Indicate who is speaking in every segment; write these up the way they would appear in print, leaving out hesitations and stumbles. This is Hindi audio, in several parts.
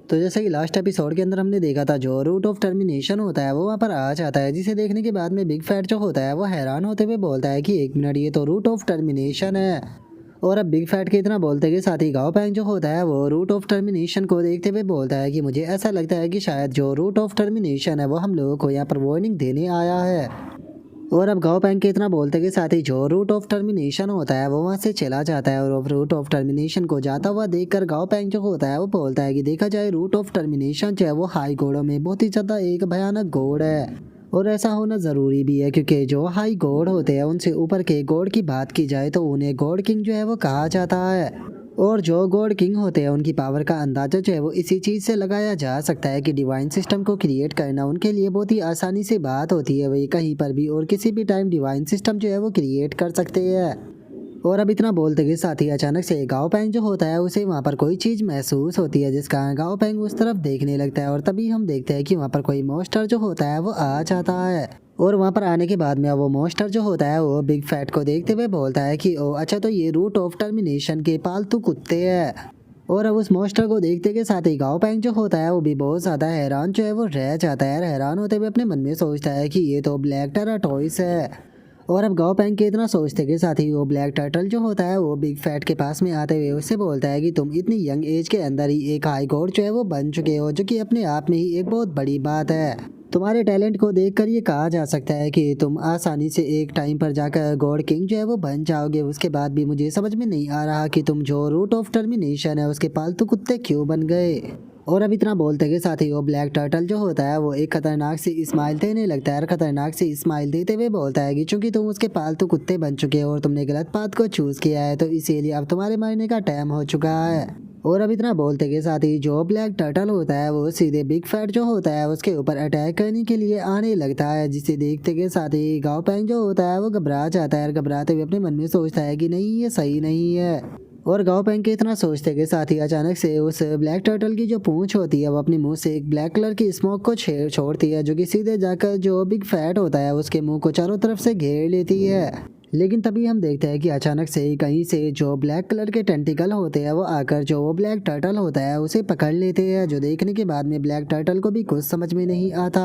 Speaker 1: तो जैसे कि लास्ट एपिसोड के अंदर हमने देखा था, जो रूट ऑफ टर्मिनेशन होता है वो वहाँ पर आ जाता है, जिसे देखने के बाद में बिग फैट जो होता है वो हैरान होते हुए बोलता है कि 1 मिनट, ये तो रूट ऑफ टर्मिनेशन है। और अब बिग फैट के इतना बोलते के साथ ही गाओ पैंग जो होता है वो रूट ऑफ टर्मिनेशन को देखते हुए बोलता है कि मुझे ऐसा लगता है कि शायद जो रूट ऑफ टर्मिनेशन है वो हम लोगों को यहाँ पर वार्निंग देने आया है। और अब गाओ पैंग के इतना बोलते के साथ ही जो रूट ऑफ टर्मिनेशन होता है वो वहाँ से चला जाता है। और रूट ऑफ टर्मिनेशन को जाता हुआ देखकर गाओ पैंग जो होता है वो बोलता है कि देखा जाए रूट ऑफ टर्मिनेशन जो है वो हाई गॉडों में बहुत ही ज़्यादा एक भयानक गॉड है। और ऐसा होना ज़रूरी भी है, क्योंकि जो हाई गॉड होते हैं उनसे ऊपर के गॉड की बात की जाए तो उन्हें गॉड किंग जो है वो कहा जाता है। और जो गॉड किंग होते हैं उनकी पावर का अंदाजा जो है वो इसी चीज़ से लगाया जा सकता है कि डिवाइन सिस्टम को क्रिएट करना उनके लिए बहुत ही आसानी से बात होती है। वही कहीं पर भी और किसी भी टाइम डिवाइन सिस्टम जो है वो क्रिएट कर सकते हैं। और अब इतना बोलते के साथ ही अचानक से गाओ पैंग जो होता है उसे वहाँ पर कोई चीज़ महसूस होती है, जिस कारण गाओ पैंग उस तरफ देखने लगता है। और तभी हम देखते हैं कि वहाँ पर कोई मॉन्स्टर जो होता है वो आ जाता है। और वहाँ पर आने के बाद में वो मॉन्स्टर जो होता है वो बिग फैट को देखते हुए बोलता है कि ओ अच्छा, तो ये रूट ऑफ टर्मिनेशन के पालतू कुत्ते हैं। और अब उस मॉन्स्टर को देखते के साथ ही गाओ पैंग जो होता है वो भी बहुत ज़्यादा हैरान जो है वो रह जाता है। हैरान होते हुए अपने मन में सोचता है कि ये तो ब्लैक टेराटॉइस है। और अब गाओ पैंग के इतना सोचते के साथ ही वो ब्लैक टर्टल जो होता है वो बिग फैट के पास में आते हुए उससे बोलता है कि तुम इतनी यंग एज के अंदर ही एक हाई गॉड जो है वो बन चुके हो, जो कि अपने आप में ही एक बहुत बड़ी बात है। तुम्हारे टैलेंट को देखकर ये कहा जा सकता है कि तुम आसानी से एक टाइम पर जाकर गॉड किंग जो है वो बन जाओगे। उसके बाद भी मुझे समझ में नहीं आ रहा कि तुम जो रूट ऑफ टर्मिनेशन है उसके पालतू कुत्ते क्यों बन गए। और अब इतना बोलते के साथ ही वो ब्लैक टर्टल जो होता है वो एक खतरनाक सी स्माइल देने लगता है। और खतरनाक सी स्माइल देते हुए बोलता है कि चूंकि तुम उसके पालतू कुत्ते बन चुके हो और तुमने गलत पाथ को चूज किया है, तो इसीलिए अब तुम्हारे मरने का टाइम हो चुका है। और अब इतना बोलते के साथ ही जो ब्लैक टर्टल होता है वो सीधे बिग फैट जो होता है उसके ऊपर अटैक करने के लिए आने लगता है, जिसे देखते के साथ ही गाओ पैंग जो होता है वो घबरा जाता है। और घबराते हुए अपने मन में सोचता है कि नहीं, ये सही नहीं है। और गाओ पैंग के इतना सोचते के साथ ही अचानक से उस ब्लैक टर्टल की जो पूंछ होती है वो अपने मुंह से एक ब्लैक कलर की स्मोक को छोड़ती है, जो कि सीधे जाकर जो बिग फैट होता है उसके मुंह को चारों तरफ से घेर लेती है। लेकिन तभी हम देखते हैं कि अचानक से कहीं से जो ब्लैक कलर के टेंटिकल होते हैं वो आकर जो वो ब्लैक टर्टल होता है उसे पकड़ लेते हैं, जो देखने के बाद में ब्लैक टर्टल को भी कुछ समझ में नहीं आता।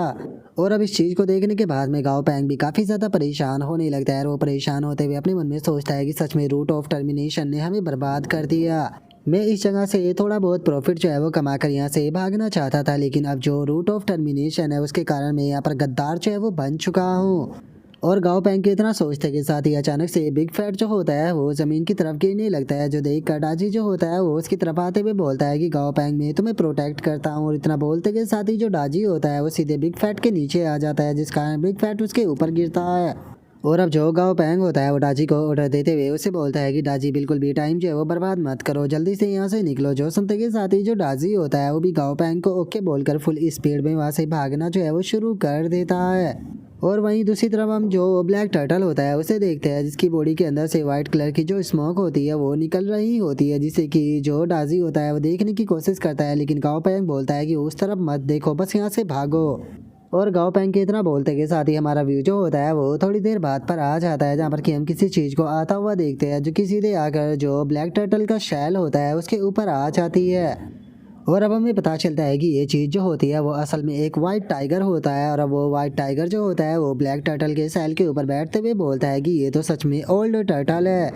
Speaker 1: और अब इस चीज़ को देखने के बाद में गाओ पैंग भी काफ़ी ज़्यादा परेशान होने लगता है। और वो परेशान होते हुए अपने मन में सोचता है कि सच में रूट ऑफ टर्मिनेशन ने हमें बर्बाद कर दिया। मैं इस जगह से थोड़ा बहुत प्रॉफिट जो है वो कमा कर यहाँ से भागना चाहता था, लेकिन अब जो रूट ऑफ टर्मिनेशन है उसके कारण मैं यहाँ पर गद्दार जो है वो बन चुका हूँ। और गाओ पैंग के इतना सोचते के साथ ही अचानक से बिग फैट जो होता है वो जमीन की तरफ गिरने लगता है, जो देख कर डाजी जो होता है वो उसकी तरफ आते हुए बोलता है कि गाओ पैंग मैं तुम्हें प्रोटेक्ट करता हूँ। और इतना बोलते के साथ ही जो डाजी होता है वो सीधे बिग फैट के नीचे आ जाता है, जिस कारण बिग फैट उसके ऊपर गिरता है। और अब जो गाओ पैंग होता है वो डाजी को ऑर्डर देते हुए उसे बोलता है कि डाजी बिल्कुल भी टाइम जो है वो बर्बाद मत करो, जल्दी से यहाँ से निकलो। जो सुनते के साथ ही जो डाजी होता है वो भी गाओ पैंग को ओके बोलकर फुल स्पीड में वहाँ से भागना जो है वो शुरू कर देता है। और वहीं दूसरी तरफ हम जो ब्लैक टर्टल होता है उसे देखते हैं, जिसकी बॉडी के अंदर से वाइट कलर की जो स्मोक होती है वो निकल रही होती है, जिससे कि जो डाजी होता है वो देखने की कोशिश करता है। लेकिन गाओ पैंग बोलता है कि उस तरफ मत देखो, बस यहाँ से भागो। और गाओ पैंग के इतना बोलते के साथ ही हमारा व्यू जो होता है वो थोड़ी देर बाद पर आ जाता है, जहाँ पर कि हम किसी चीज़ को आता हुआ देखते हैं, जो कि सीधे आकर जो ब्लैक टर्टल का शैल होता है उसके ऊपर आ जाती है। और अब हमें पता चलता है कि ये चीज़ जो होती है वो असल में एक वाइट टाइगर होता है। और अब वो वाइट टाइगर जो होता है वो ब्लैक टर्टल के सैल के ऊपर बैठते हुए बोलता है कि ये तो सच में ओल्ड टर्टल है।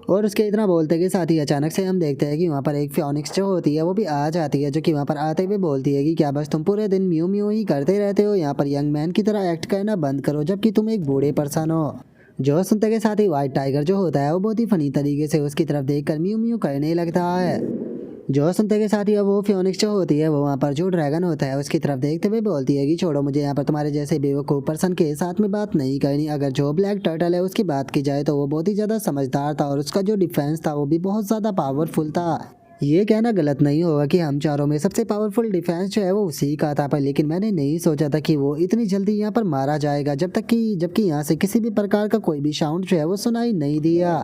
Speaker 1: और उसके इतना बोलते के साथ ही अचानक से हम देखते हैं कि वहाँ पर एक फियोनिक्स जो होती है वो भी आ जाती है, जो कि वहाँ पर आते हुए बोलती है कि क्या बस तुम पूरे दिन म्यू म्यू ही करते रहते हो, यहाँ पर यंग मैन की तरह एक्ट करना बंद करो, जबकि तुम एक बूढ़े पर्सन हो। जो सुनते के साथ ही वाइट टाइगर जो होता है वो बहुत ही फनी तरीके से उसकी तरफ देखकर म्यू म्यू करने लगता है। जो सुनते के साथ ही अब वो फियोनिक्स जो होती है वो वहाँ पर जो ड्रैगन होता है उसकी तरफ देखते हुए बोलती है कि छोड़ो, मुझे यहाँ पर तुम्हारे जैसे बेवकूफ़ पर्सन के साथ में बात नहीं करनी। अगर जो ब्लैक टर्टल है उसकी बात की जाए तो वो बहुत ही ज़्यादा समझदार था, और उसका जो डिफेंस था वो भी बहुत ज़्यादा पावरफुल था। ये कहना गलत नहीं होगा कि हम चारों में सबसे पावरफुल डिफेंस जो है वो उसी का था, पर लेकिन मैंने नहीं सोचा था कि वो इतनी जल्दी यहाँ पर मारा जाएगा, जबकि यहाँ से किसी भी प्रकार का कोई भी साउंड जो है वो सुनाई नहीं दिया।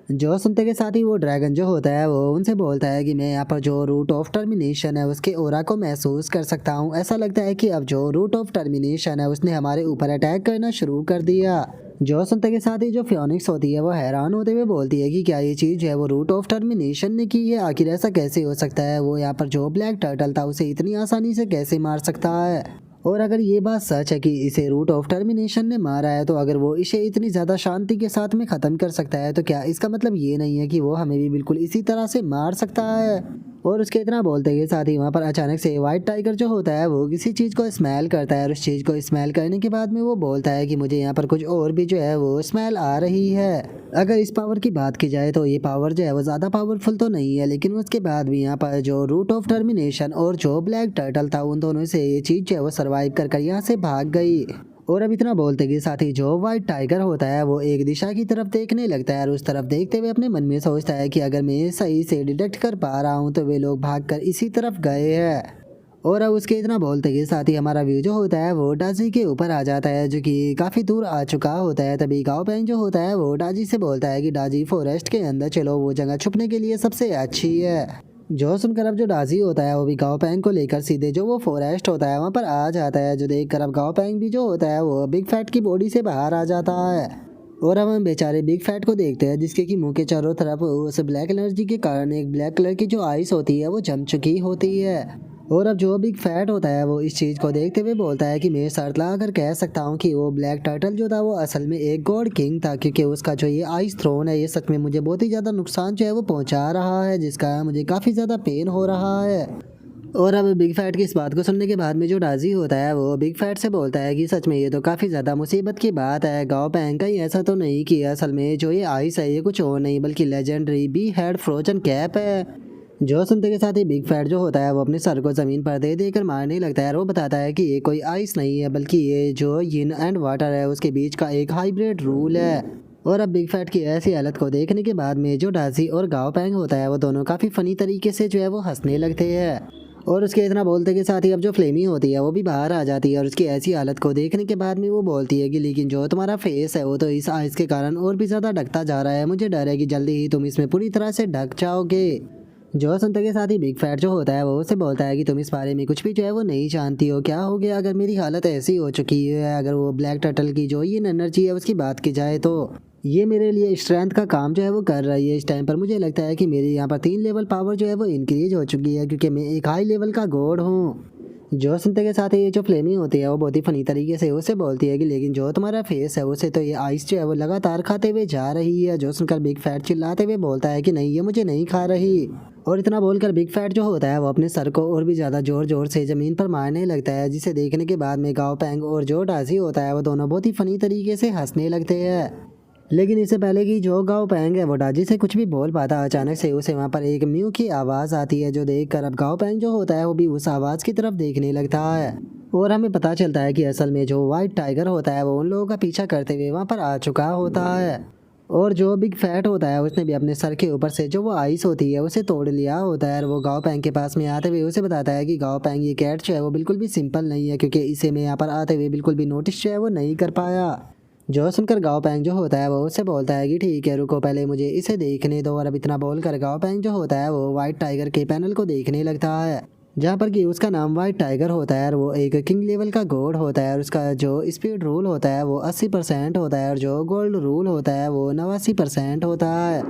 Speaker 1: जो सुनते के साथ ही वो ड्रैगन जो होता है वो उनसे बोलता है कि मैं यहाँ पर जो रूट ऑफ टर्मिनेशन है उसके ओरा को महसूस कर सकता हूँ। ऐसा लगता है कि अब जो रूट ऑफ टर्मिनेशन है उसने हमारे ऊपर अटैक करना शुरू कर दिया। जो सुनते के साथ ही जो फियोनिक्स होती है वो हैरान होते हुए बोलती है कि क्या ये चीज़ जो है वो रूट ऑफ टर्मिनेशन ने की है, आखिर ऐसा कैसे हो सकता है, वो यहाँ पर जो ब्लैक टर्टल था उसे इतनी आसानी से कैसे मार सकता है। और अगर ये बात सच है कि इसे रूट ऑफ टर्मिनेशन ने मारा है, तो अगर वो इसे इतनी ज़्यादा शांति के साथ में ख़त्म कर सकता है, तो क्या इसका मतलब ये नहीं है कि वो हमें भी बिल्कुल इसी तरह से मार सकता है। और उसके इतना बोलते के साथ ही वहाँ पर अचानक से वाइट टाइगर जो होता है वो किसी चीज़ को स्मेल करता है, और उस चीज़ को स्मेल करने के बाद में वो बोलता है कि मुझे यहाँ पर कुछ और भी जो है वो स्मेल आ रही है। अगर इस पावर की बात की जाए तो ये पावर जो है वो ज़्यादा पावरफुल तो नहीं है, लेकिन उसके बाद भी यहाँ पर जो रूट ऑफ टर्मिनेशन और जो ब्लैक टर्टल था उन दोनों से ये चीज़ जो है वो सर्वाइव कर यहाँ से भाग गई। और अब इतना बोलते के साथ ही जो वाइट टाइगर होता है वो एक दिशा की तरफ देखने लगता है, और उस तरफ देखते हुए अपने मन में सोचता है कि अगर मैं सही से डिटेक्ट कर पा रहा हूँ तो वे लोग भागकर इसी तरफ गए हैं। और अब उसके इतना बोलते के साथ ही हमारा व्यू जो होता है वो डाजी के ऊपर आ जाता है, जो कि काफ़ी दूर आ चुका होता है। तभी गाओ पैंग जो होता है वो डाजी से बोलता है कि डाजी फॉरेस्ट के अंदर चलो, वो जगह छुपने के लिए सबसे अच्छी है। जो सुनकर अब जो डाजी होता है वो भी गाओ पैंग को लेकर सीधे जो वो फॉरेस्ट होता है वहाँ पर आ जाता है, जो देख कर अब गाओ पैंग भी जो होता है वो बिग फैट की बॉडी से बाहर आ जाता है। और अब हम बेचारे बिग फैट को देखते हैं, जिसके कि मुंह के चारों तरफ उस ब्लैक एनर्जी के कारण एक ब्लैक कलर की जो आइस होती है वो जम चुकी होती है। और अब जो बिग फैट होता है वो इस चीज़ को देखते हुए बोलता है कि मैं शर्त लगा कर कह सकता हूँ कि वो ब्लैक टर्टल जो था वो असल में एक गॉड किंग था, क्योंकि उसका जो ये आइस थ्रोन है ये सच में मुझे बहुत ही ज़्यादा नुकसान जो है वो पहुँचा रहा है, जिसका मुझे काफ़ी ज़्यादा पेन हो रहा है। और अब बिग फैट की इस बात को सुनने के बाद में जो डाजी होता है वो बिग फैट से बोलता है कि सच में ये तो काफ़ी ज़्यादा मुसीबत की बात है, गाँव पैंग कहीं ऐसा तो नहीं किया, असल में जो ये आइस है ये कुछ और नहीं बल्कि legendary B head frozen cap है। जो सुनते के साथ ही बिग फैट जो होता है वो अपने सर को ज़मीन पर दे देकर मारने लगता है, और वो बताता है कि ये कोई आइस नहीं है बल्कि ये जो यिन एंड वाटर है उसके बीच का एक हाइब्रिड रूल है। और अब बिग फैट की ऐसी हालत को देखने के बाद में जो डाजी और गाओ पैंग होता है वो दोनों काफ़ी फ़नी तरीके से जो है वो हंसने लगते हैं। और उसके इतना बोलते के साथ ही अब जो फ्लेमी होती है वो भी बाहर आ जाती है, और उसकी ऐसी हालत को देखने के बाद में वो बोलती है कि लेकिन जो तुम्हारा फेस है वो तो इस आइस के कारण और भी ज़्यादा ढकता जा रहा है, मुझे डर है कि जल्दी ही तुम इसमें पूरी तरह से ढक जाओगे। जो सुनते के साथ ही बिग फैट जो होता है वो उसे बोलता है कि तुम इस बारे में कुछ भी जो है वो नहीं जानती हो, क्या हो गया अगर मेरी हालत ऐसी हो चुकी है, अगर वो ब्लैक टर्टल की जो ये एनर्जी है उसकी बात की जाए तो ये मेरे लिए स्ट्रेंथ का काम जो है वो कर रही है। इस टाइम पर मुझे लगता है कि मेरी यहाँ पर 3 लेवल पावर जो है वो इंक्रीज हो चुकी है, क्योंकि मैं एक हाई लेवल का गॉड हूँ। जो सुनते के साथ ही जो फ्लेमी होती है वो बहुत ही फनी तरीके से उसे बोलती है कि लेकिन जो तुम्हारा फेस है उसे तो ये आइस जो है वो लगातार खाते हुए जा रही है। जो सुनकर बिग फैट चिल्लाते हुए बोलता है कि नहीं, ये मुझे नहीं खा रही। और इतना बोलकर बिग फैट जो होता है वो अपने सर को और भी ज़्यादा जोर जोर से ज़मीन पर मारने लगता है, जिसे देखने के बाद में गाओ पैंग और जो डाजी होता है वो दोनों बहुत ही फनी तरीके से हंसने लगते हैं। लेकिन इससे पहले कि जो गाओ पैंग है वो डाजी से कुछ भी बोल पाता, अचानक से उसे वहाँ पर एक म्यू की आवाज़ आती है, जो देखकर अब गाओ पैंग जो होता है वो भी उस आवाज़ की तरफ देखने लगता है। और हमें पता चलता है कि असल में जो वाइट टाइगर होता है वो उन लोगों का पीछा करते हुए वहाँ पर आ चुका होता है। और जो बिग फैट होता है उसने भी अपने सर के ऊपर से जो वो आइस होती है उसे तोड़ लिया होता है, और वो गाओ पैंग के पास में आते हुए उसे बताता है कि गाओ पैंग ये कैट जो है वो बिल्कुल भी सिंपल नहीं है, क्योंकि इसे मैं यहाँ पर आते हुए बिल्कुल भी नोटिस जो है वो नहीं कर पाया। जो सुनकर गाओ पैंग जो होता है वो उससे बोलता है कि ठीक है रुको, पहले मुझे इसे देखने दो। और अब इतना बोलकर गाओ पैंग जो होता है वो वाइट टाइगर के पैनल को देखने लगता है, जहाँ पर कि उसका नाम वाइट टाइगर होता है, और वो एक किंग लेवल का गॉड होता है, और उसका जो स्पीड रूल होता है वो 80% होता है, और जो गोल्ड रूल होता है वो 89% होता है।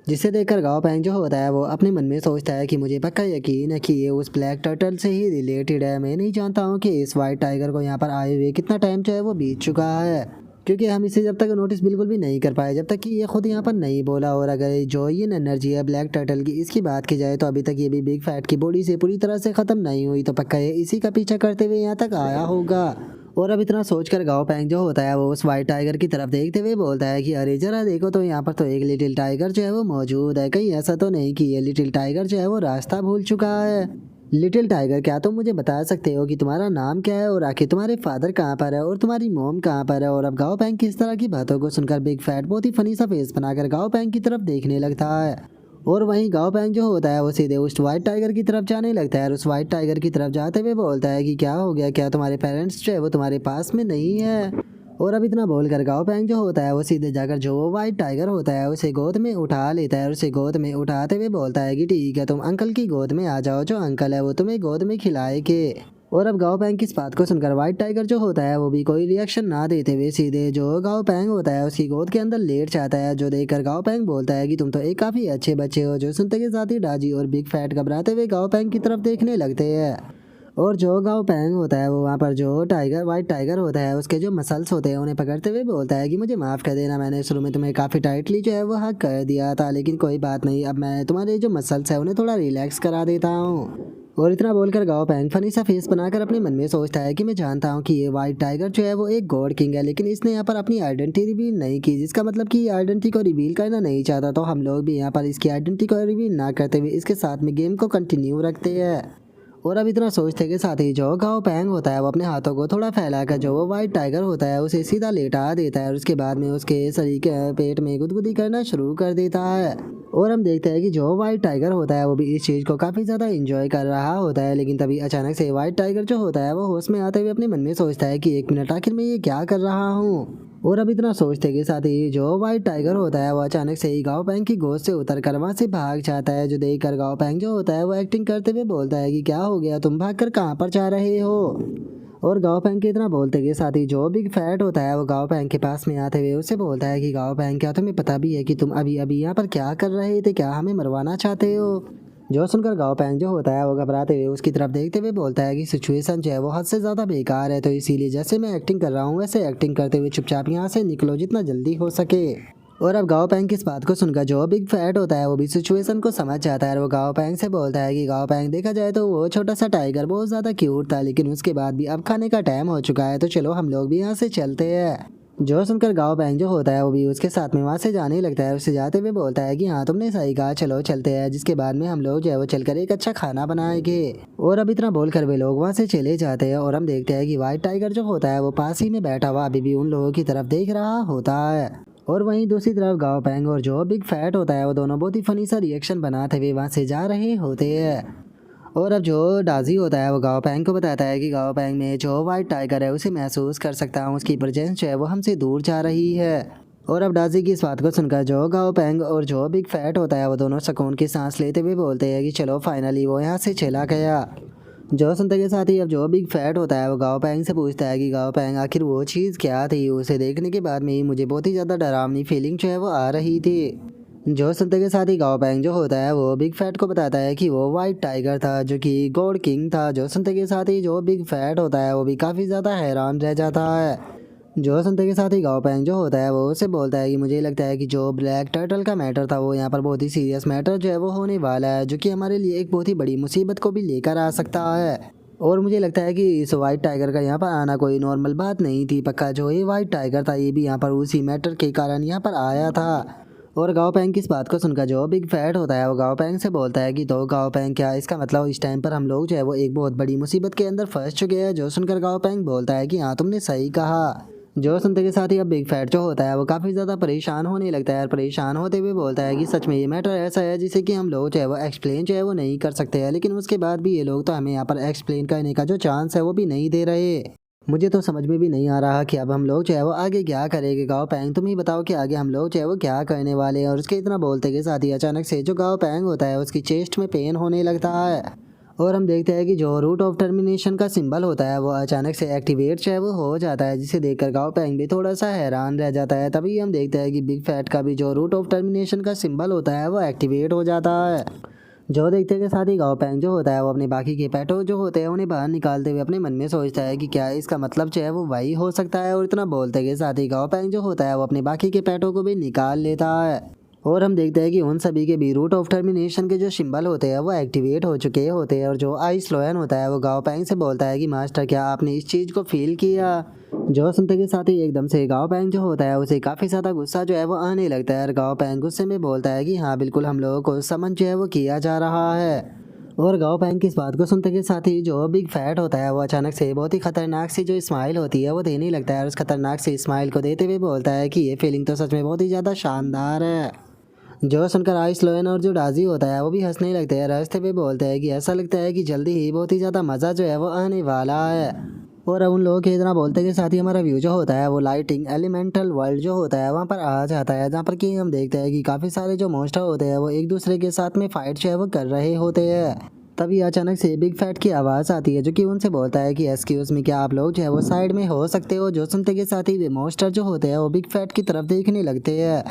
Speaker 1: जिसे देखकर गाओ पैंग जो होता है वो अपने मन में सोचता है कि मुझे पक्का यकीन है कि ये उस ब्लैक टर्टल से ही रिलेटेड है। मैं नहीं जानता हूँ कि इस वाइट टाइगर को यहाँ पर आए हुए कितना टाइम जो है वो बीत चुका है, क्योंकि हम इसे जब तक नोटिस बिल्कुल भी नहीं कर पाए जब तक कि ये खुद यहाँ पर नहीं बोला। और अगर जो ये एनर्जी है ब्लैक टर्टल की इसकी बात की जाए तो अभी तक ये भी बिग फैट की बॉडी से पूरी तरह से ख़त्म नहीं हुई, तो पक्का ये इसी का पीछा करते हुए यहाँ तक आया होगा। और अब इतना सोचकर गाओ पैंग जो होता है वो उस वाइट टाइगर की तरफ देखते हुए बोलता है कि अरे जरा देखो तो यहाँ पर तो एक लिटिल टाइगर जो है वो मौजूद है, कहीं ऐसा तो नहीं कि ये लिटिल टाइगर जो है वो रास्ता भूल चुका है। लिटिल टाइगर, क्या तुम मुझे बता सकते हो कि तुम्हारा नाम क्या है, और आखिर तुम्हारे फादर कहाँ पर है और तुम्हारी मोम कहाँ पर है। और अब गाओ पैंग की इस तरह की बातों को सुनकर बिग फैट बहुत ही फनी सा फेस बनाकर गाओ पैंग की तरफ देखने लगता है। और वहीं गाओ पैंग जो होता है वो सीधे उस वाइट टाइगर की तरफ जाने लगता है, और उस वाइट टाइगर की तरफ जाते हुए बोलता है कि क्या हो गया, क्या तुम्हारे पेरेंट्स जो है वो तुम्हारे पास में नहीं है। और अब इतना बोलकर गाओ पैंग जो होता है वो सीधे जाकर जो वो वाइट टाइगर होता है उसे गोद में उठा लेता है और उसे गोद में उठाते हुए बोलता है कि ठीक है, तुम अंकल की गोद में आ जाओ, जो अंकल है वो तुम्हें गोद में खिलाए के। और अब गाओ पैंग की इस बात को सुनकर व्हाइट टाइगर जो होता है वो भी कोई रिएक्शन ना देते हुए सीधे जो गाओ पैंग होता है उसकी गोद के अंदर लेट जाता है, जो देखकर गाओ पैंग बोलता है कि तुम तो एक काफी अच्छे बच्चे हो। जो सुनते के साथ ही डाजी और बिग फैट घबराते हुए गाओ पैंग की तरफ देखने लगते हैं। और जो गाओ पैंग होता है वो वहाँ पर जो टाइगर वाइट टाइगर होता है उसके जो मसल्स होते हैं उन्हें पकड़ते हुए बोलता है कि मुझे माफ़ कर देना, मैंने शुरू में तुम्हें काफ़ी टाइटली जो है वो हक कर दिया था, लेकिन कोई बात नहीं, अब मैं तुम्हारे जो मसल्स है उन्हें थोड़ा रिलैक्स करा देता हूँ। और इतना बोलकर गाओ पैंग फनी सा फेस बनाकर अपने मन में सोचता है कि मैं जानता हूँ कि ये वाइट टाइगर जो है वो एक गॉड किंग है, लेकिन इसने यहाँ पर अपनी आइडेंटिटी रिवील नहीं की, जिसका मतलब कि आइडेंटिटी को रिवील करना नहीं चाहता। तो हम लोग भी यहाँ पर इसकी आइडेंटिटी को रिवील ना करते हुए इसके साथ में गेम को कंटिन्यू रखते हैं। और अब इतना सोचते के साथ ही जो गाओ पैंग होता है वो अपने हाथों को थोड़ा फैलाकर जो वो वाइट टाइगर होता है उसे सीधा लेटा देता है और उसके बाद में उसके शरीर के पेट में गुदगुदी करना शुरू कर देता है। और हम देखते हैं कि जो वाइट टाइगर होता है वो भी इस चीज़ को काफ़ी ज़्यादा इंजॉय कर रहा होता है, लेकिन तभी अचानक से वाइट टाइगर जो होता है वो होश में आते हुए अपने मन में सोचता है कि एक मिनट, आखिर मैं ये क्या कर रहा हूँ। और अब इतना सोचते के साथ ही जो वाइट टाइगर होता है वो अचानक से ही गाओ पैंग की गोद से उतर कर वहाँ से भाग जाता है, जो देख कर गाओ पैंग जो होता है वो एक्टिंग करते हुए बोलता है कि क्या हो गया, तुम भाग कर कहाँ पर जा रहे हो। और गाओ पैंग के इतना बोलते के साथ ही जो बिग फैट होता है वो गाओ पैंग के पास में आते हुए उससे बोलता है कि गाओ पैंग, क्या तुम्हें पता भी है कि तुम अभी अभी यहाँ पर क्या कर रहे थे, क्या हमें मरवाना चाहते हो। जो सुनकर गाओ पैंग जो होता है वो घबराते हुए उसकी तरफ देखते हुए बोलता है कि सिचुएशन जो है वो हद से ज़्यादा बेकार है, तो इसीलिए जैसे मैं एक्टिंग कर रहा हूँ वैसे एक्टिंग करते हुए चुपचाप यहाँ से निकलो जितना जल्दी हो सके। और अब गाओ पैंग की इस बात को सुनकर जो बिग फैट होता है वो भी सिचुएशन को समझ जाता है और वो गाओ पैंग से बोलता है कि गाओ पैंग, देखा जाए तो वो छोटा सा टाइगर बहुत ज़्यादा क्यूट था, लेकिन उसके बाद भी अब खाने का टाइम हो चुका है, तो चलो हम लोग भी यहाँ से चलते हैं। जो सुनकर गाओ पैंग जो होता है वो भी उसके साथ में वहाँ से जाने लगता है, उससे जाते हुए बोलता है कि हाँ तुमने सही कहा, चलो चलते हैं, जिसके बाद में हम लोग जो है वो चलकर एक अच्छा खाना बनाएंगे। और अब इतना बोलकर वे लोग वहाँ से चले जाते हैं और हम देखते हैं कि वाइट टाइगर जो होता है वो पास ही में बैठा हुआ अभी भी उन लोगों की तरफ देख रहा होता है। और वहीं दूसरी तरफ गाओ पैंग और जो बिग फैट होता है वो दोनों बहुत ही फनी सा रिएक्शन बनाते हुए वहाँ से जा रहे होते हैं। और अब जो डाजी होता है वो गाओ पैंग को बताता है कि गाओ पैंग में जो वाइट टाइगर है उसे महसूस कर सकता हूँ, उसकी प्रेजेंस जो है वो हमसे दूर जा रही है। और अब डाजी की इस बात को सुनकर जो गाओ पैंग और जो बिग फैट होता है वो दोनों सुकून की सांस लेते हुए बोलते हैं कि चलो फाइनली वो यहाँ से चला गया। जो सुनते के साथ ही अब जो बिग फैट होता है वो गाओ पैंग से पूछता है कि गाओ पैंग, आखिर वो चीज़ क्या थी, उसे देखने के बाद में ही मुझे बहुत ही ज़्यादा डरावनी फीलिंग जो है वो आ रही थी। जो सुनते के साथ ही गाओ पैंग जो होता है वो बिग फैट को बताता है कि वो वाइट टाइगर था जो कि गॉड किंग था। जो सुनते के साथ ही जो बिग फैट होता है वो भी काफ़ी ज़्यादा हैरान रह जाता है। जो सुनते के साथ ही गाओ पैंग जो होता है वो उससे बोलता है कि मुझे लगता है कि जो ब्लैक टर्टल का मैटर था वो यहाँ पर बहुत ही सीरियस मैटर जो है वो होने वाला है, जो कि हमारे लिए एक बहुत ही बड़ी मुसीबत को भी लेकर आ सकता है। और मुझे लगता है कि इस वाइट टाइगर का यहाँ पर आना कोई नॉर्मल बात नहीं थी, पक्का जो ये वाइट टाइगर था ये भी यहाँ पर उसी मैटर के कारण यहाँ पर आया था। और गाओ पैंग की इस बात को सुनकर जो बिग फैट होता है वो गाओ पैंग से बोलता है कि तो गाओ पैंग, क्या इसका मतलब इस टाइम पर हम लोग जो है वो एक बहुत बड़ी मुसीबत के अंदर फंस चुके हैं। जो सुनकर गाओ पैंग बोलता है कि हाँ तुमने सही कहा। जो सुनते के साथ ही अब बिग फैट जो होता है वो काफ़ी ज़्यादा परेशान होने लगता है और परेशान होते हुए बोलता है कि सच में ये मैटर ऐसा है जिसे कि हम लोग जो है वो एक्सप्लेन जो है वो नहीं कर सकते हैं, लेकिन उसके बाद भी ये लोग तो हमें यहाँ पर एक्सप्लेन करने का जो चांस है वो भी नहीं दे रहे। मुझे तो समझ में भी नहीं आ रहा कि अब हम लोग जो है वो आगे क्या करेंगे। गाओ पैंग तुम ही बताओ कि आगे हम लोग जो है वो क्या करने वाले हैं। और उसके इतना बोलते के साथ ही अचानक से जो गाओ पैंग होता है उसकी चेस्ट में पेन होने लगता है और हम देखते हैं कि जो रूट ऑफ टर्मिनेशन का सिंबल होता है वो अचानक से एक्टिवेट जो है वो हो जाता है, जिसे देखकर गाओ पैंग भी थोड़ा सा हैरान रह जाता है। तभी हम देखते हैं कि बिग फैट का भी जो रूट ऑफ टर्मिनेशन का सिंबल होता है वो एक्टिवेट हो जाता है। जो देखते के साथ ही गाओ पैंग जो होता है वो अपने बाकी के पेटो जो होते हैं उन्हें बाहर निकालते हुए अपने मन में सोचता है कि क्या इसका मतलब जो है वो वही हो सकता है। और इतना बोलते के साथ ही गाओ पैंग जो होता है वो अपने बाकी के पेटों को भी निकाल लेता है। और हम देखते हैं कि उन सभी के भी रूट ऑफ टर्मिनेशन के जो सिंबल होते हैं वो एक्टिवेट हो चुके होते हैं। और जो आइस लोयन होता है वो गाओ पैंग से बोलता है कि मास्टर, क्या आपने इस चीज़ को फील किया। जो सुनते के साथ ही एकदम से गाओ पैंग जो होता है उसे काफ़ी ज़्यादा गुस्सा जो है वो आने लगता है और गाओ पैंग गुस्से में बोलता है कि हाँ बिल्कुल, हम लोगों को समन जो है वो किया जा रहा है। और गाओ पैंग की इस बात को सुनते के साथ ही जो बिग फैट होता है वो अचानक से बहुत ही खतरनाक सी जो स्माइल होती है वो देने लगता है और उस खतरनाक सी स्माइल को देते हुए बोलता है कि ये फीलिंग तो सच में बहुत ही ज़्यादा शानदार है। जो सुनकर आइस लोयन और जो डाजी होता है वो भी हंसने लगते हैं, हंसते हुए बोलते हैं कि ऐसा लगता है कि जल्दी ही बहुत ही ज़्यादा मज़ा जो है वो आने वाला है। और उन लोगों के इतना बोलते के साथ ही हमारा व्यू जो होता है वो लाइटिंग एलिमेंटल वर्ल्ड जो होता है वहाँ पर आ जाता है, जहाँ पर कि हम देखते हैं कि काफ़ी सारे जो मॉन्स्टर होते हैं वो एक दूसरे के साथ में फाइट जो है वो कर रहे होते हैं। तभी अचानक से बिग फैट की आवाज़ आती है जो कि उनसे बोलता है कि एक्सक्यूज मी, क्या आप लोग जो है वो साइड में हो सकते हो। जो सुनते के साथ ही मॉन्स्टर जो होते हैं वो बिग फैट की तरफ देखने लगते हैं।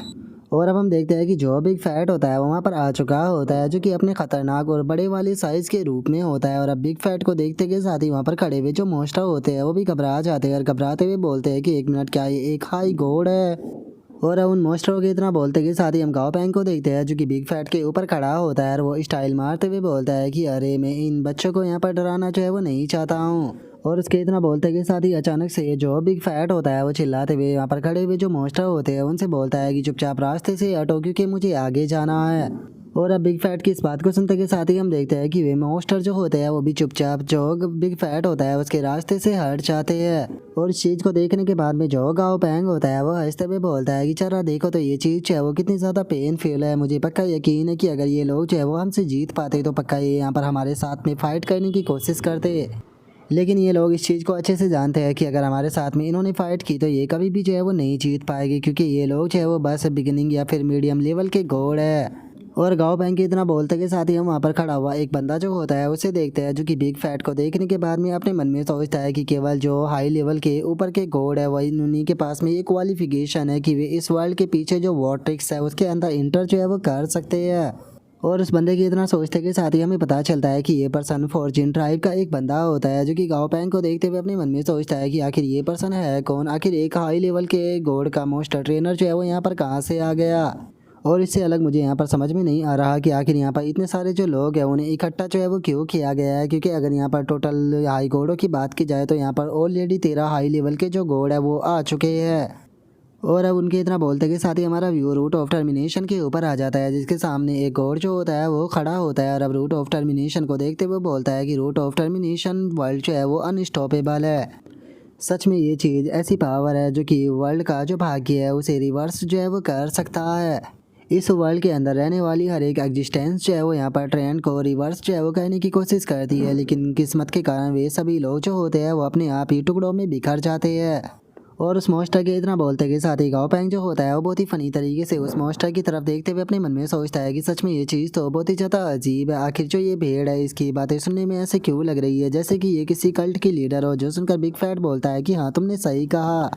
Speaker 1: और अब हम देखते हैं कि जो बिग फैट होता है वो वहाँ पर आ चुका होता है, जो कि अपने खतरनाक और बड़े वाले साइज के रूप में होता है। और अब बिग फैट को देखते के साथ ही वहाँ पर खड़े हुए जो मॉन्स्टर होते हैं वो भी घबरा जाते हैं और घबराते हुए बोलते हैं कि एक मिनट, क्या ये एक हाई गॉड है। और अब उन मॉन्स्टरों के इतना बोलते के साथ ही हम गाओ पैंग को देखते हैं जो कि बिग फैट के ऊपर खड़ा होता है और वो स्टाइल मारते हुए बोलता है कि अरे मैं इन बच्चों को यहाँ पर डराना जो है वो नहीं चाहता हूँ। और उसके इतना बोलते के साथ ही अचानक से जो बिग फैट होता है वो चिल्लाते हुए वहाँ पर खड़े हुए जो मॉन्स्टर होते हैं उनसे बोलता है कि चुपचाप रास्ते से हटो क्योंकि मुझे आगे जाना है। और अब बिग फैट की इस बात को सुनते के साथ ही हम देखते हैं कि वे मॉन्स्टर जो होते हैं वो भी चुपचाप जो बिग फैट होता है उसके रास्ते से हट जाते हैं। और इस चीज़ को देखने के बाद में जो गाओ पैंग होता है वो हंसते हुए बोलता है कि चला देखो तो ये चीज़ जो है वो कितनी ज़्यादा पेन फील है। मुझे पक्का यकीन है कि अगर ये लोग जो है वो हमसे जीत पाते तो पक्का ये यहाँ पर हमारे साथ में फाइट करने की कोशिश करते। लेकिन ये लोग इस चीज़ को अच्छे से जानते हैं कि अगर हमारे साथ में इन्होंने फाइट की तो ये कभी भी जो है वो नहीं जीत पाएगी, क्योंकि ये लोग जो है वो बस बिगिनिंग या फिर मीडियम लेवल के गॉड है। और गाँव बैंक के इतना बोलते के साथ ही हम वहाँ पर खड़ा हुआ एक बंदा जो होता है उसे देखते हैं, जो कि बिग फैट को देखने के बाद में अपने मन में सोचता है कि केवल जो हाई लेवल के ऊपर के गॉड है वही उन्हीं के पास में ये क्वालिफिकेशन है कि वे इस वर्ल्ड के पीछे जो वॉट्रिक्स है उसके अंदर इंटर जो है वो कर सकते हैं। और उस बंदे की इतना सोचते के साथ ही हमें पता चलता है कि ये पर्सन फॉर्च्यून ट्राइब का एक बंदा होता है, जो कि गाँव पैंग को देखते हुए अपने मन में सोचता है कि आखिर ये पर्सन है कौन, आखिर एक हाई लेवल के गॉड का मोस्टर ट्रेनर जो है वो यहाँ पर कहाँ से आ गया। और इससे अलग मुझे यहाँ पर समझ में नहीं आ रहा कि आखिर यहाँ पर इतने सारे जो लोग हैं उन्हें इकट्ठा जो है वो क्यों किया गया है, क्योंकि अगर यहाँ पर टोटल हाई गॉडों की बात की जाए तो यहाँ पर ऑलरेडी 13 हाई लेवल के जो गॉड है वो आ चुके हैं। और अब उनके इतना बोलते के साथ ही हमारा व्यू रूट ऑफ टर्मिनेशन के ऊपर आ जाता है, जिसके सामने एक गॉड जो होता है वो खड़ा होता है। और अब रूट ऑफ टर्मिनेशन को देखते हुए बोलता है कि रूट ऑफ टर्मिनेशन वर्ल्ड जो है वो अनस्टॉपेबल है। सच में ये चीज़ ऐसी पावर है जो कि वर्ल्ड का जो भाग्य है उसे रिवर्स जो है वो कर सकता है। इस वर्ल्ड के अंदर रहने वाली हर एक एग्जिस्टेंस जो है वो यहाँ पर ट्रेंड को रिवर्स जो है वो करने की कोशिश करती है, लेकिन किस्मत के कारण वे सभी लोग जो होते हैं वो अपने आप ही टुकड़ों में बिखर जाते हैं। और उस मॉन्स्टर के इतना बोलते के साथ ही गाओ पैंग जो होता है वो बहुत ही फनी तरीके से उस मॉन्स्टर की तरफ देखते हुए अपने मन में सोचता है कि सच में ये चीज़ तो बहुत ही ज़्यादा अजीब है। आखिर जो ये भेड़ है इसकी बातें सुनने में ऐसे क्यों लग रही है जैसे कि ये किसी कल्ट की लीडर हो। जो सुनकर बिग फैट बोलता है कि हाँ तुमने सही कहा।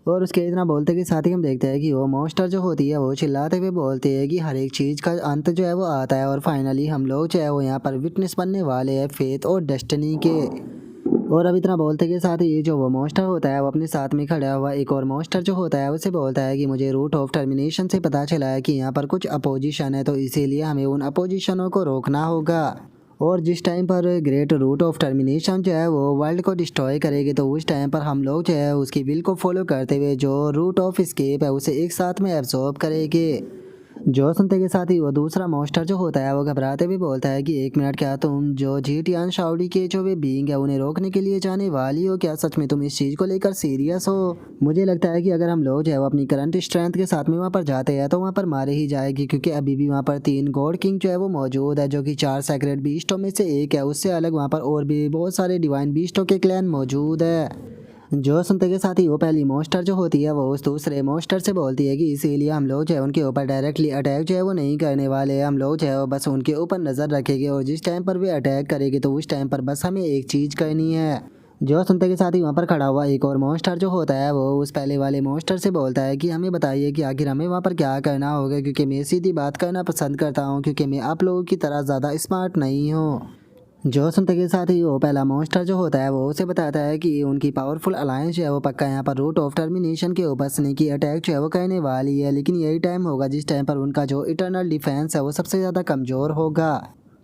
Speaker 1: और उसके इतना बोलते के साथ ही हम देखते हैं कि वो मॉन्स्टर जो होती है वो चिल्लाते हुए बोलते हैं कि हर एक चीज़ का अंत जो है वो आता है और फाइनली हम लोग जो है वो यहाँ पर विटनेस बनने वाले हैं फेथ और डेस्टिनी के। और अब इतना बोलते के साथ ही जो वो मॉन्स्टर होता है वो अपने साथ में खड़ा हुआ एक और मॉन्स्टर जो होता है उसे बोलता है कि मुझे रूट ऑफ टर्मिनेशन से पता चला है कि यहाँ पर कुछ अपोजिशन है, तो इसीलिए हमें उन अपोजिशनों को रोकना होगा। और जिस टाइम पर ग्रेट रूट ऑफ टर्मिनेशन जो है वो वर्ल्ड को डिस्ट्रॉय करेगी तो उस टाइम पर हम लोग जो है उसकी विल को फॉलो करते हुए जो रूट ऑफ एस्केप है उसे एक साथ में एब्जॉर्ब करेंगे। जो सुनते के साथ ही वो दूसरा मॉन्स्टर जो होता है वो घबराते हुए बोलता है कि एक मिनट, क्या तुम जो जीटियान शाउडी के जो वे बीइंग है उन्हें रोकने के लिए जाने वाली हो? क्या सच में तुम इस चीज़ को लेकर सीरियस हो? मुझे लगता है कि अगर हम लोग जो है वो अपनी करंट स्ट्रेंथ के साथ में वहाँ पर जाते हैं तो वहाँ पर मारे ही जाएगी, क्योंकि अभी भी वहाँ पर 3 गॉड किंग जो है वो मौजूद है, जो कि 4 सेक्रेट बीस्टों में से एक है। उससे अलग वहाँ पर और भी बहुत सारे डिवाइन बीस्टों के क्लैन मौजूद है। जो सुनते के साथ ही वो पहली मॉन्स्टर जो होती है वो उस दूसरे मॉन्स्टर से बोलती है कि इसीलिए हम लोग जो है उनके ऊपर डायरेक्टली अटैक जो है वो नहीं करने वाले, हम लोग जो है वो बस उनके ऊपर नज़र रखेंगे और जिस टाइम पर वे अटैक करेंगे तो उस टाइम पर बस हमें एक चीज़ करनी है। जो सुनते के साथ ही वहाँ पर खड़ा हुआ एक और मॉन्स्टर जो होता है वो उस पहले वाले मॉन्स्टर से बोलता है कि हमें बताइए कि आखिर हमें वहाँ पर क्या करना होगा, क्योंकि मैं सीधी बात करना पसंद करता हूँ, क्योंकि मैं आप लोगों की तरह ज़्यादा स्मार्ट नहीं हूँ। जो सुनते के साथ ही वो पहला मॉन्स्टर जो होता है वो उसे बताता है कि उनकी पावरफुल अलायंस जो है वो पक्का यहाँ पर रूट ऑफ टर्मिनेशन के ऊपर स्नेकी अटैक जो है वो करने वाली है, लेकिन यही टाइम होगा जिस टाइम पर उनका जो इटर्नल डिफेंस है वो सबसे ज़्यादा कमज़ोर होगा।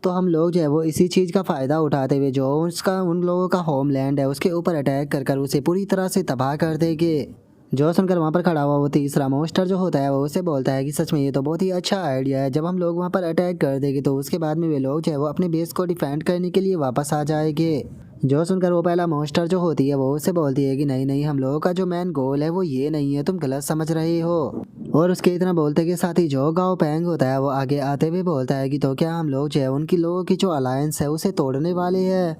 Speaker 1: तो हम लोग जो है वो इसी चीज़ का फ़ायदा उठाते हुए जो उसका उन लोगों का होमलैंड है उसके ऊपर अटैक कर कर उसे पूरी तरह से तबाह कर देंगे। जो सुनकर वहाँ पर खड़ा हुआ वो तीसरा मॉन्स्टर जो होता है वो उसे बोलता है कि सच में ये तो बहुत ही अच्छा आइडिया है, जब हम लोग वहाँ पर अटैक कर देंगे तो उसके बाद में वे लोग जो है वो अपने बेस को डिफेंड करने के लिए वापस आ जाएंगे। जो सुनकर वो पहला मॉन्स्टर जो होती है वो उसे बोलती है कि नहीं नहीं, हम लोगों का जो मेन गोल है वो ये नहीं है, तुम गलत समझ रहे हो। और उसके इतना बोलते के साथ ही जो गाओ पैंग होता है वो आगे आते हुए बोलता है कि तो क्या हम लोग जो है उनकी लोगों की जो अलायंस है उसे तोड़ने वाले हैं?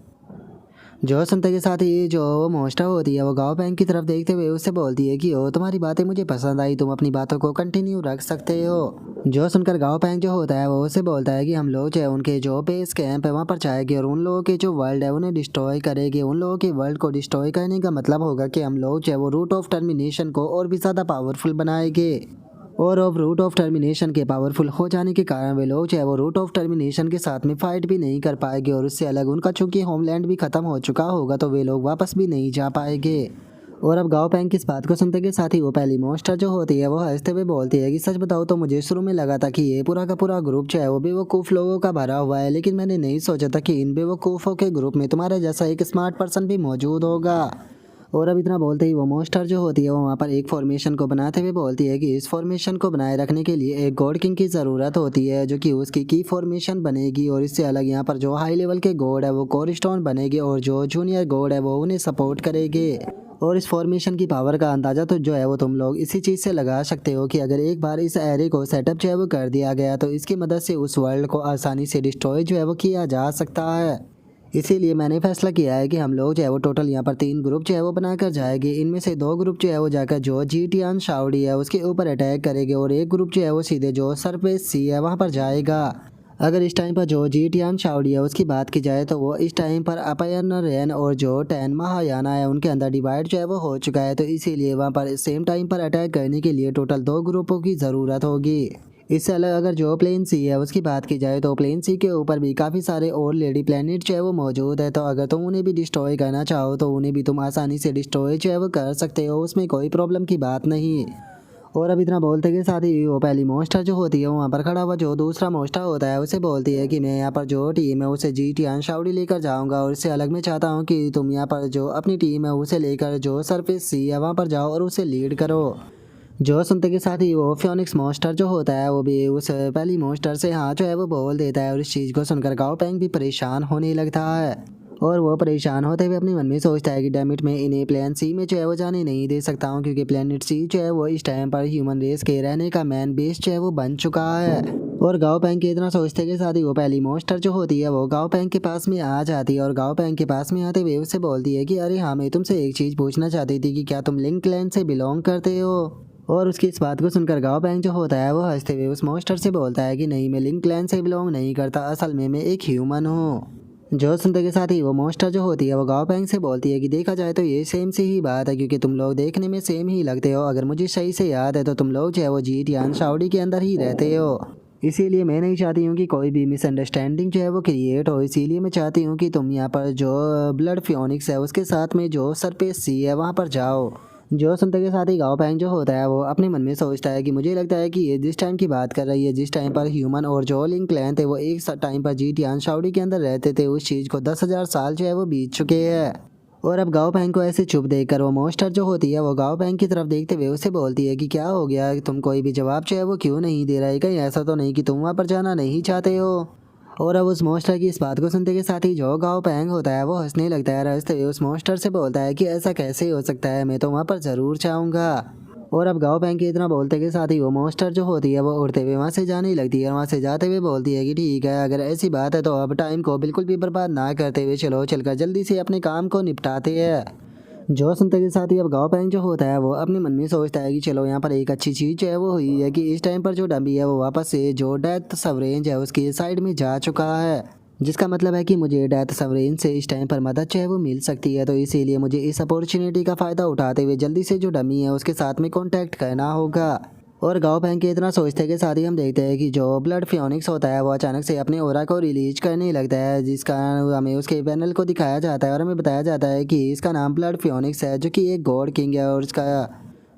Speaker 1: जो सुनते के साथ ही जो वो मोस्टा होती है वो गाओ पैंग की तरफ देखते हुए उससे बोलती है कि ओ तुम्हारी बातें मुझे पसंद आई, तुम अपनी बातों को कंटिन्यू रख सकते हो। जो सुनकर गाओ पैंग जो होता है वो उससे बोलता है कि हम लोग जो है उनके जो बेस कैंप है वहाँ पर जाएंगे और उन लोगों के जो वर्ल्ड है उन्हें डिस्ट्रॉय करेंगे। उन लोगों के वर्ल्ड को डिस्ट्रॉय करने का मतलब होगा कि हम लोग जो है वो रूट ऑफ टर्मिनेशन को और भी ज़्यादा पावरफुल बनाएंगे। और अब रूट ऑफ टर्मिनेशन के पावरफुल हो जाने के कारण वे लोग जो है वो रूट ऑफ टर्मिनेशन के साथ में फाइट भी नहीं कर पाएंगे और उससे अलग उनका चूंकि होमलैंड भी खत्म हो चुका होगा तो वे लोग वापस भी नहीं जा पाएंगे। और अब गाओ पैंग की इस बात को सुनते के साथ ही वो पहली मोस्टर जो होती है वो हंसते हुए बोलती है कि सच बताओ तो मुझे शुरू में लगा था कि ये पूरा का पूरा ग्रुप जो है वो बेवकूफ़ लोगों का भरा हुआ है, लेकिन मैंने नहीं सोचा था कि इन बेवकूफ़ों के ग्रुप में तुम्हारे जैसा एक स्मार्ट पर्सन भी मौजूद होगा। और अब इतना बोलते ही वो मोस्टर जो होती है वो वहाँ पर एक फॉर्मेशन को बनाते हुए बोलती है कि इस फॉर्मेशन को बनाए रखने के लिए एक गॉड किंग की ज़रूरत होती है जो कि उसकी की फॉर्मेशन बनेगी और इससे अलग यहाँ पर जो हाई लेवल के गॉड है वो कोर स्टोन बनेगी और जो जूनियर गॉड है वो उन्हें सपोर्ट करेंगे। और इस फॉर्मेशन की पावर का अंदाज़ा तो जो है वो तुम लोग इसी चीज़ से लगा सकते हो कि अगर एक बार इस एरे को सेटअप जो है वो कर दिया गया तो इसकी मदद से उस वर्ल्ड को आसानी से डिस्ट्रॉय जो है वो किया जा सकता है। इसीलिए मैंने फैसला किया है कि हम लोग जो है वो टोटल यहाँ पर 3 ग्रुप जो है वो बनाकर जाएंगे। इनमें से 2 ग्रुप जो है वो जाकर जो जीटियान शाओडी है उसके ऊपर अटैक करेंगे और एक ग्रुप जो है वो सीधे जो सरफेस सी है वहाँ पर जाएगा। अगर इस टाइम पर जो जीटियान शाओडी है उसकी बात की जाए तो वो इस टाइम पर अपायन रेन और जो 10 महायाना है उनके अंदर डिवाइड जो है वो हो चुका है, तो इसीलिए वहाँ पर सेम टाइम पर अटैक करने के लिए टोटल 2 ग्रुपों की ज़रूरत होगी। इससे अलग अगर जो प्लेन सी है उसकी बात की जाए तो प्लेन सी के ऊपर भी काफ़ी सारे और लेडी प्लेनेट जो है वो मौजूद है, तो अगर तुम उन्हें भी डिस्ट्रॉय करना चाहो तो उन्हें भी तुम आसानी से डिस्ट्रॉय जो है वो कर सकते हो, उसमें कोई प्रॉब्लम की बात नहीं। और अब इतना बोलते के साथ ही वो पहली मोस्टर जो होती है वहाँ पर खड़ा हुआ जो दूसरा मोस्टर होता है उसे बोलती है कि मैं यहाँ पर जो टीम है उसे जीटियान शाओडी लेकर जाऊँगा और इससे अलग मैं चाहता हूँ कि तुम यहाँ पर जो अपनी टीम है उसे लेकर जो सरफेस सी है वहाँ पर जाओ और उसे लीड करो। जो सुनते के साथ ही वो फियोनिक्स मॉन्स्टर जो होता है वो भी उस पहली मॉन्स्टर से हाँ जो है वो बोल देता है और इस चीज़ को सुनकर गाओ पैंग भी परेशान होने लगता है। और वो परेशान होते हुए अपने मन में सोचता है कि डैमिट में इन्हें प्लान सी में जो है वो जाने नहीं दे सकता हूँ क्योंकि प्लानट सी जो है वो इस टाइम पर ह्यूमन रेस के रहने का मैन बेस जो है वो बन चुका है। और गाओ पैंग के इतना सोचते के साथ ही वो पहली मॉन्स्टर जो होती है वो गाओ पैंग के पास में आ जाती है और गाओ पैंग के पास में आते हुए उससे बोलती है कि अरे हाँ मैं तुमसे एक चीज़ पूछना चाहती थी कि क्या तुम लिंक क्लैन से बिलोंग करते हो। और उसकी इस बात को सुनकर गाओ पैंग जो होता है वो हंसते हुए उस मॉन्स्टर से बोलता है कि नहीं मैं लिंक क्लैन से बिलोंग नहीं करता, असल में मैं एक ह्यूमन हूँ। जो सुनते के साथ ही वो मॉन्स्टर जो होती है वो गाओ पैंग से बोलती है कि देखा जाए तो ये सेम सी ही बात है क्योंकि तुम लोग देखने में सेम ही लगते हो, अगर मुझे सही से याद है तो तुम लोग जो है वो जीटियान शाओडी के अंदर ही रहते हो। इसीलिए मैं नहीं चाहती हूँ कि कोई भी मिसअंडरस्टैंडिंग जो है वो क्रिएट हो, इसीलिए मैं चाहती हूँ कि तुम यहाँ पर जो ब्लड फियोनिक्स है उसके साथ में जो सरफेस सी है वहाँ पर जाओ। जो सुनते के साथ ही गाओ पैंग जो होता है वो अपने मन में सोचता है कि मुझे लगता है कि ये जिस टाइम की बात कर रही है, जिस टाइम पर ह्यूमन और जो लिंक क्लैन थे वो एक टाइम पर जीटियान शाओडी के अंदर रहते थे, उस चीज़ को 10,000 साल जो है वो बीत चुके हैं। और अब गाओ पैंग को ऐसे चुप देखकर वो मॉन्स्टर जो होती है वो गाओ पैंग की तरफ देखते हुए उसे बोलती है कि क्या हो गया, तुम कोई भी जवाब जो है वो क्यों नहीं दे रहा है, कहीं ऐसा तो नहीं कि तुम वहाँ पर जाना नहीं चाहते हो। और अब उस मॉन्स्टर की इस बात को सुनते के साथ ही जो गाओ पैंग होता है वो हंसने लगता है, हंसते हुए उस मॉन्स्टर से बोलता है कि ऐसा कैसे हो सकता है, मैं तो वहाँ पर ज़रूर चाहूँगा। और अब गाओ पैंग के इतना बोलते के साथ ही वो मॉन्स्टर जो होती है वो उड़ते हुए वहाँ से जाने लगती है और वहाँ से जाते हुए बोलती है कि ठीक है अगर ऐसी बात है तो अब टाइम को बिल्कुल भी बर्बाद ना करते हुए चलो चलकर जल्दी से अपने काम को निपटाते हैं। जो सुनते के साथ ही अब गाओ पैंग जो होता है वो अपने मन में सोचता है कि चलो यहाँ पर एक अच्छी चीज़ जो है वो हुई है कि इस टाइम पर जो डम्बी है वो वापस से जो डेथ सवरेंज है उसकी साइड में जा चुका है, जिसका मतलब है कि मुझे डेथ सवरेन से इस टाइम पर मदद जो है वो मिल सकती है, तो इसीलिए मुझे इस अपॉर्चुनिटी का फ़ायदा उठाते हुए जल्दी से जो डमी है उसके साथ में कॉन्टैक्ट करना होगा। और गाओ पैंग के इतना सोचते के साथ ही हम देखते हैं कि जो ब्लड फियोनिक्स होता है वो अचानक से अपने ओरा को रिलीज करने लगता है, जिसका हमें उसके पैनल को दिखाया जाता है और हमें बताया जाता है कि इसका नाम ब्लड फियोनिक्स है जो कि एक गॉड किंग है और इसका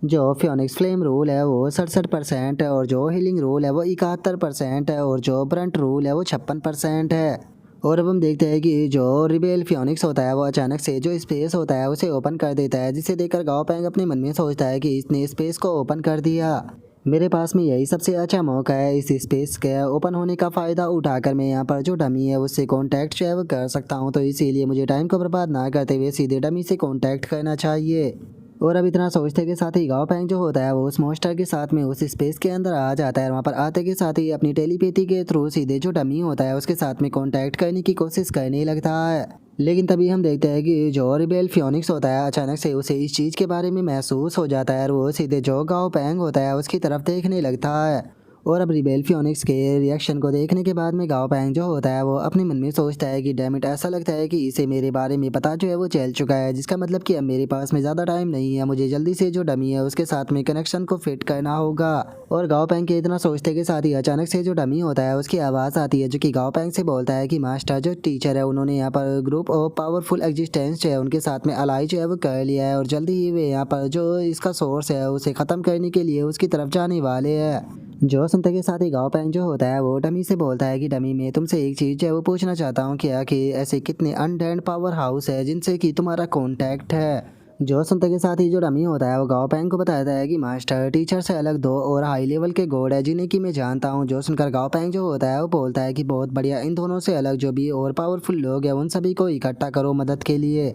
Speaker 1: जो फियोनिक्स फ्लेम रूल है वो 67% है और जो हीलिंग रूल है वो 71% है और जो ब्रंट रूल है वो 56% है। और अब हम देखते हैं कि जो रिबेल फियोनिक्स होता है वो अचानक से जो स्पेस होता है उसे ओपन कर देता है, जिसे देखकर गाओ पैंग अपने मन में सोचता है कि इसने स्पेस को ओपन कर दिया, मेरे पास में यही सबसे अच्छा मौका है इस स्पेस के ओपन होने का फ़ायदा उठाकर मैं यहाँ पर जो डमी है उससे कांटेक्ट जो है कर सकता हूँ, तो इसीलिए मुझे टाइम को बर्बाद ना करते हुए सीधे डमी से कांटेक्ट करना चाहिए। और अब इतना सोचते के साथ ही गाओ पैंग जो होता है वो उस मॉन्स्टर के साथ में उस स्पेस के अंदर आ जाता है। वहाँ पर आते के साथ ही अपनी टेलीपैथी के थ्रू सीधे जो डमी होता है उसके साथ में कांटेक्ट करने की कोशिश करने लगता है। लेकिन तभी हम देखते हैं कि जो रिबेल फियोनिक्स होता है अचानक से उसे इस चीज़ के बारे में महसूस हो जाता है और वो सीधे जो गाओ पैंग होता है उसकी तरफ देखने लगता है। और अब रिबेल फियोनिक्स के रिएक्शन को देखने के बाद में गाओ पैंग जो होता है वो अपने मन में सोचता है कि डैम इट, ऐसा लगता है कि इसे मेरे बारे में पता जो है वो चल चुका है, जिसका मतलब कि अब मेरे पास में ज़्यादा टाइम नहीं है, मुझे जल्दी से जो डमी है उसके साथ में कनेक्शन को फिट करना होगा। और गाओ पैंग के इतना सोचते के साथ ही अचानक से जो डमी होता है उसकी आवाज़ आती है जो कि गाओ पैंग से बोलता है कि मास्टर जो टीचर है उन्होंने यहाँ पर ग्रुप ऑफ पावरफुल एग्जिस्टेंस जो है उनके साथ में अलाई जो है वो कर लिया है और जल्दी ही वे यहाँ पर जो इसका सोर्स है उसे ख़त्म करने के लिए उसकी तरफ जाने वाले हैं। जो सुनते के साथ ही गाओ पैंग जो होता है वो डमी से बोलता है कि डमी, मैं तुमसे एक चीज़ है वो पूछना चाहता हूँ क्या कि ऐसे कितने अनडेड पावर हाउस है जिनसे कि तुम्हारा कांटेक्ट है। जो सुनते के साथ ही जो डमी होता है वो गाओ पैंग को बताता है कि मास्टर टीचर से अलग दो और हाई लेवल के गॉड है जिन्हें कि मैं जानता हूँ। जो सुनकर गाओ पैंग जो होता है वो बोलता है कि बहुत बढ़िया, इन दोनों से अलग जो भी और पावरफुल लोग हैं उन सभी को इकट्ठा करो मदद के लिए।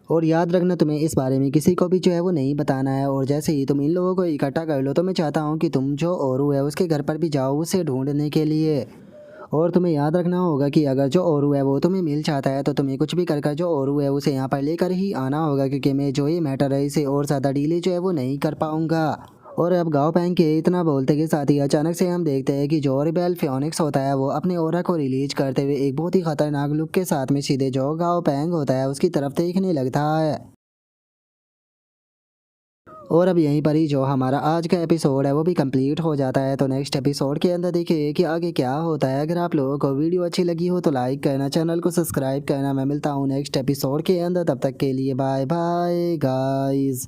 Speaker 1: और याद रखना तुम्हें इस बारे में किसी को भी जो है वो नहीं बताना है। और जैसे ही तुम इन लोगों को इकट्ठा कर लो तो मैं चाहता हूँ कि तुम जो ओरू है उसके घर पर भी जाओ उसे ढूंढने के लिए। और तुम्हें याद रखना होगा कि अगर जो ओरू है वो तुम्हें मिल चाहता है तो तुम्हें कुछ भी कर जो ओरू है उसे यहाँ पर लेकर ही आना होगा, क्योंकि मैं जो ये मैटर है इसे और ज़्यादा डीले जो है वो नहीं कर पाऊँगा। और अब गाओ पैंग के इतना बोलते के साथ ही अचानक से हम देखते हैं कि जो रिबेल फियोनिक्स होता है वो अपने ऑरा को रिलीज करते हुए एक बहुत ही खतरनाक लुक के साथ में सीधे जो गाओ पैंग होता है उसकी तरफ देखने लगता है। और अब यहीं पर ही जो हमारा आज का एपिसोड है वो भी कंप्लीट हो जाता है। तो नेक्स्ट एपिसोड के अंदर देखिए कि आगे क्या होता है। अगर आप लोगों को वीडियो अच्छी लगी हो तो लाइक करना, चैनल को सब्सक्राइब करना। मैं मिलता हूँ नेक्स्ट एपिसोड के अंदर, तब तक के लिए बाय बाय गाइस।